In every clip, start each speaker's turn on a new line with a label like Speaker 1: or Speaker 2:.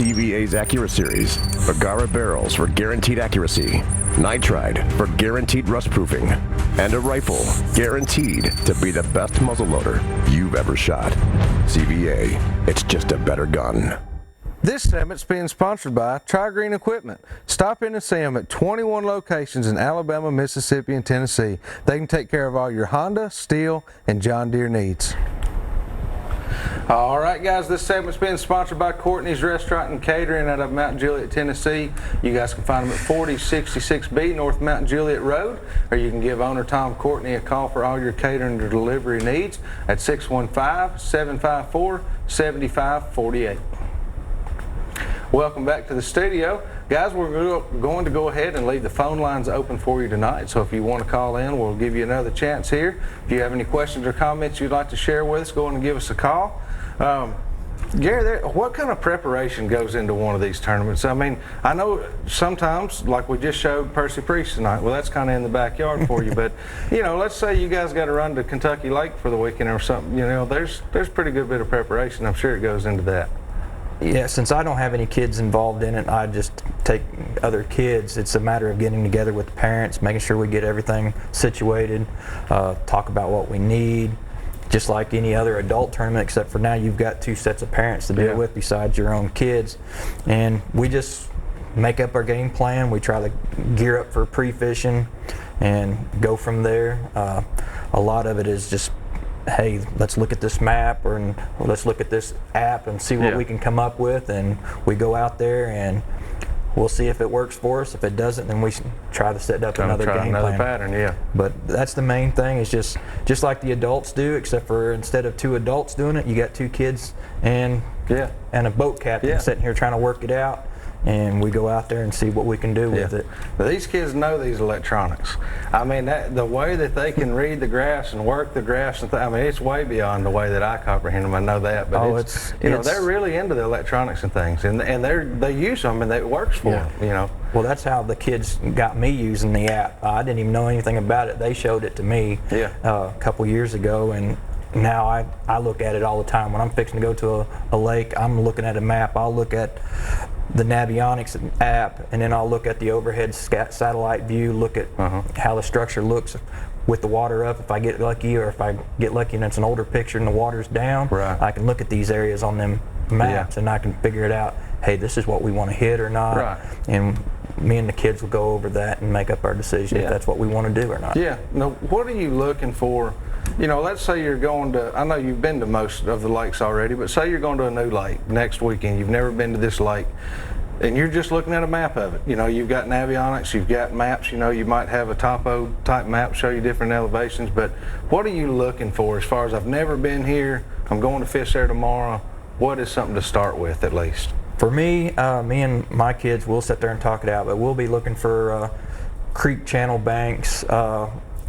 Speaker 1: CVA's AccuraSeries, Agara barrels for guaranteed accuracy, nitride for guaranteed rust-proofing, and a rifle guaranteed to be the best muzzleloader you've ever shot. CVA, it's just a better gun.
Speaker 2: This segment's being sponsored by Tri-Green Equipment. Stop in and see them at 21 locations in Alabama, Mississippi, and Tennessee. They can take care of all your Honda, Steel, and John Deere needs. All right, guys, this segment's being sponsored by Courtney's Restaurant and Catering out of Mount Juliet, Tennessee. You guys can find them at 4066B North Mount Juliet Road, or you can give owner Tom Courtney a call for all your catering or delivery needs at 615-754-7548. Welcome back to the studio. Guys, we're going to go ahead and leave the phone lines open for you tonight, so if you want to call in, we'll give you another chance here. If you have any questions or comments you'd like to share with us, go on and give us a call. Gary, what kind of preparation goes into one of these tournaments? I mean, I know sometimes, like we just showed Percy Priest tonight, well, that's kind of in the backyard for you, but, you know, let's say you guys got to run to Kentucky Lake for the weekend or something, you know, there's a pretty good bit of preparation. I'm sure it goes into that.
Speaker 3: Yeah, since I don't have any kids involved in it, I just take other kids. It's a matter of getting together with the parents, making sure we get everything situated, talk about what we need, just like any other adult tournament, except for now you've got two sets of parents to deal with besides your own kids. And we just make up our game plan. We try to gear up for pre-fishing and go from there. A lot of it is just, hey, let's look at this map or let's look at this app and see what we can come up with, and we go out there and we'll see if it works for us. If it doesn't, then we try to set up another game plan.
Speaker 2: Pattern,
Speaker 3: But that's the main thing, is just like the adults do, except for instead of two adults doing it, you got two kids and a boat captain sitting here trying to work it out. And we go out there and see what we can do with it.
Speaker 2: But these kids know these electronics. I mean, the way that they can read the graphs and work the graphs, I mean, it's way beyond the way that I comprehend them. I know that, but they're really into the electronics and things, and they use them, and it works for them. You know.
Speaker 3: Well, that's how the kids got me using the app. I didn't even know anything about it. They showed it to me a couple years ago, and now I look at it all the time. When I'm fixing to go to a lake, I'm looking at a map. I'll look at the Navionics app, and then I'll look at the overhead satellite view, look at how the structure looks with the water up, if I get lucky, or if I get lucky and it's an older picture and the water's down. I can look at these areas on them maps and I can figure it out. Hey, this is what we want to hit or not. And me and the kids will go over that and make up our decision if that's what we want to do or not.
Speaker 2: Now, what are you looking for? You know, let's say you're going to, I know you've been to most of the lakes already, but say you're going to a new lake next weekend. You've never been to this lake, and you're just looking at a map of it. You know, you've got Navionics, you've got maps, you know, you might have a topo type map, show you different elevations, but what are you looking for as far as, I've never been here, I'm going to fish there tomorrow? What is something to start with at least?
Speaker 3: For me, me and my kids, we'll sit there and talk it out, but we'll be looking for creek channel banks.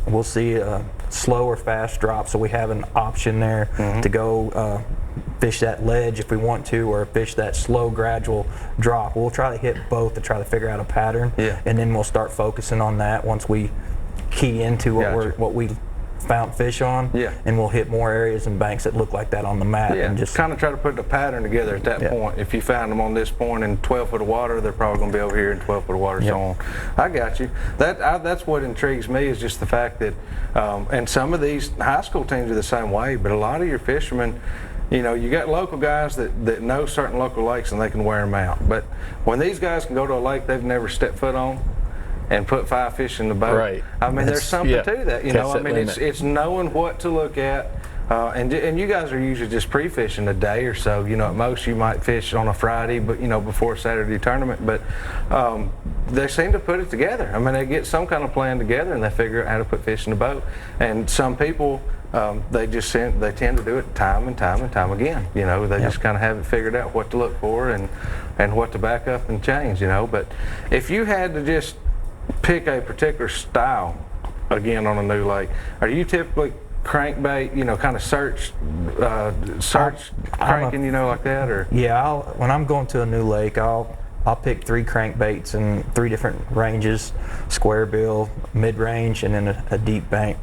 Speaker 3: We'll see a slow or fast drop, so we have an option there to go fish that ledge if we want to, or fish that slow gradual drop. We'll try to hit both to try to figure out a pattern, and then we'll start focusing on that once we key into what we found fish on, and we'll hit more areas and banks that look like that on the map, and just
Speaker 2: kind of try to put the pattern together at that point. If you found them on this point in 12 foot of water, they're probably going to be over here in 12 foot of water, so on. I got you. That's what intrigues me, is just the fact that, and some of these high school teams are the same way, but a lot of your fishermen, you know, you got local guys that know certain local lakes and they can wear them out. But when these guys can go to a lake they've never stepped foot on and put 5 fish in the boat, I mean, there's something to that. You know, I mean, it's knowing what to look at. And you guys are usually just pre-fishing a day or so. You know, at most you might fish on a Friday, but you know, before Saturday tournament. But they seem to put it together. I mean, they get some kind of plan together and they figure out how to put fish in the boat. And some people, they tend to do it time and time again. You know, they just kind of have it figured out what to look for and what to back up and change. You know, but if you had to just pick a particular style again on a new lake, are you typically crankbait, you know, kind of search cranking, you know, like that, or?
Speaker 3: Yeah, when I'm going to a new lake, I'll pick 3 crankbaits in 3 different ranges: square bill, mid-range, and then a deep bank.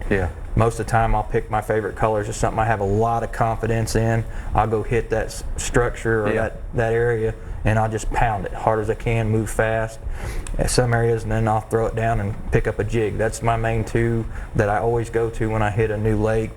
Speaker 3: Most of the time I'll pick my favorite colors, or something I have a lot of confidence in. I'll go hit that structure or that area and I'll just pound it hard as I can, move fast at some areas, and then I'll throw it down and pick up a jig. That's my main two that I always go to when I hit a new lake.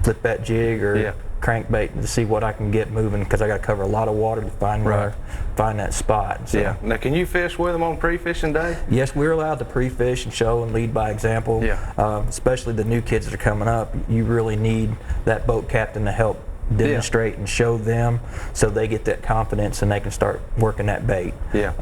Speaker 3: Flip that jig or crankbait to see what I can get moving, because I got to cover a lot of water to find find that spot. So,
Speaker 2: yeah. Now, can you fish with them on pre-fishing day?
Speaker 3: Yes, we're allowed to pre-fish and show and lead by example.
Speaker 2: Yeah.
Speaker 3: Especially the new kids that are coming up, you really need that boat captain to help demonstrate and show them, so they get that confidence and they can start working that bait.
Speaker 2: Yeah.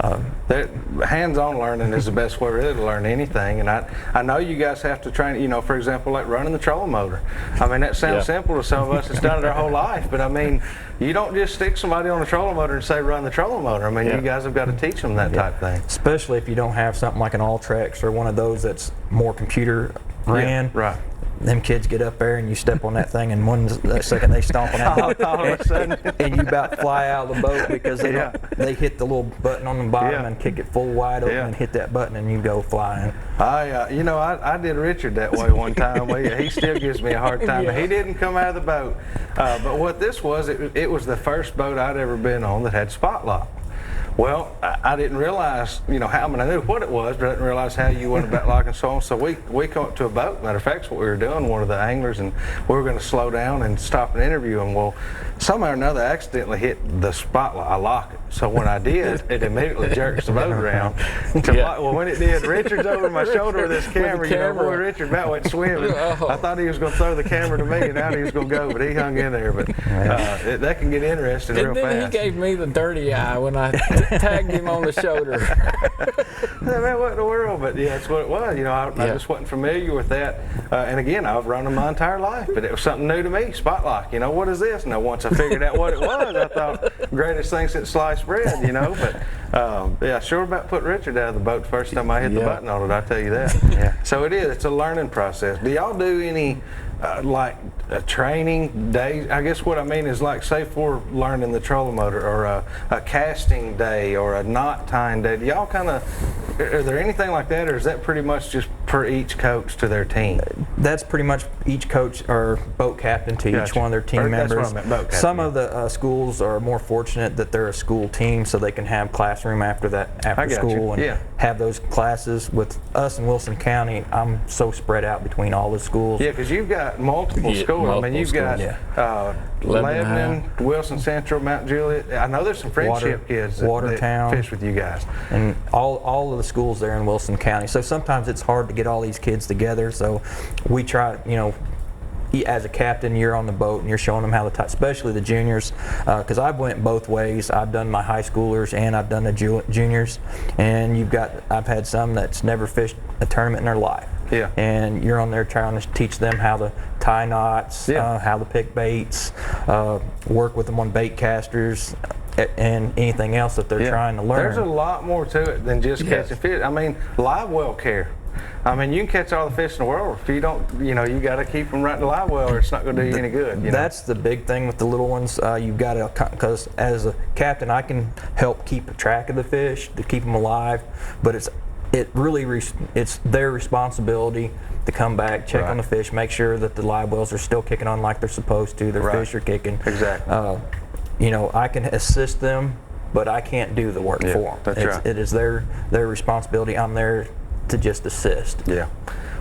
Speaker 2: Hands-on learning is the best way really to learn anything, and I know you guys have to train, you know, for example, like running the trolling motor. I mean, that sounds simple to some of us that's done it our whole life, but I mean, you don't just stick somebody on the trolling motor and say run the trolling motor. I mean, you guys have got to teach them that type thing.
Speaker 3: Especially if you don't have something like an Alltrex or one of those that's more computer ran.
Speaker 2: Right.
Speaker 3: Them kids get up there and you step on that thing, and one second they stomp on that boat, and you about fly out of the boat because they hit the little button on the bottom and kick it full wide open and hit that button, and you go flying.
Speaker 2: I did Richard that way one time. He still gives me a hard time. He didn't come out of the boat, but what this was, it was the first boat I'd ever been on that had spot lock. Well, I didn't realize, you know, how, I mean, I knew what it was, but I didn't realize how you went about locking and so on. So we come up to a boat. Matter of fact, that's what we were doing, one of the anglers, and we were going to slow down and stop and interview him. Well, somehow or another, I accidentally hit the spotlight. I lock it. So when I did, it immediately jerks the boat around. Well, when it did, Richard's over my shoulder with this camera. You know, boy, Richard about went swimming. I thought he was going to throw the camera to me, and out he was going to go, but he hung in there. But that can get interesting real fast.
Speaker 4: And then he gave me the dirty eye when I tagged him on the shoulder.
Speaker 2: Man, what in the world? But yeah, that's what it was. You know, I just wasn't familiar with that. And again, I've run them my entire life, but it was something new to me. Spot lock. You know, what is this? Now, once I figured out what it was, I thought, greatest thing since sliced bread. You know, but sure about put Richard out of the boat the first time I hit the button on it. I tell you that. So it is. It's a learning process. Do y'all do any like a training day? I guess what I mean is, like, say for learning the trolling motor, or a casting day, or a knot tying day. Do y'all kind of, are there anything like that, or is that pretty much just per each coach to their team?
Speaker 3: That's pretty much each coach or boat captain to each one of their team members.
Speaker 2: That's what I meant, boat captain.
Speaker 3: Some of the schools are more fortunate that they're a school team, so they can have classroom after school and have those classes. With us in Wilson County, I'm so spread out between all the schools.
Speaker 2: Yeah, because you've got multiple schools. I mean, you've got Lebanon, Wilson Central, Mount Juliet. I know there's some friendship kids that fish with you guys.
Speaker 3: And all of the schools there in Wilson County. So sometimes it's hard to get all these kids together. So we try, you know, as a captain, you're on the boat and you're showing them how to tie, especially the juniors, because I've went both ways. I've done my high schoolers and I've done the juniors, and I've had some that's never fished a tournament in their life.
Speaker 2: Yeah.
Speaker 3: And you're on there trying to teach them how to tie knots, how to pick baits, work with them on bait casters, and anything else that they're trying to learn.
Speaker 2: There's a lot more to it than just catching fish. I mean, live well care. I mean, you can catch all the fish in the world. If you don't, you know, you got to keep them right in the live well, or it's not going to do you any good. You know?
Speaker 3: That's the big thing with the little ones. You've got to, because as a captain, I can help keep track of the fish to keep them alive, but it's their responsibility to come back, check on the fish, make sure that the live wells are still kicking on like they're supposed to. Their fish are kicking.
Speaker 2: Exactly.
Speaker 3: You know, I can assist them, but I can't do the work for them.
Speaker 2: That's right.
Speaker 3: It is their responsibility. I'm there to just assist.
Speaker 2: Yeah.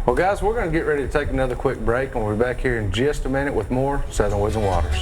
Speaker 2: Well, guys, we're going to get ready to take another quick break, and we'll be back here in just a minute with more Southern Woods and Waters.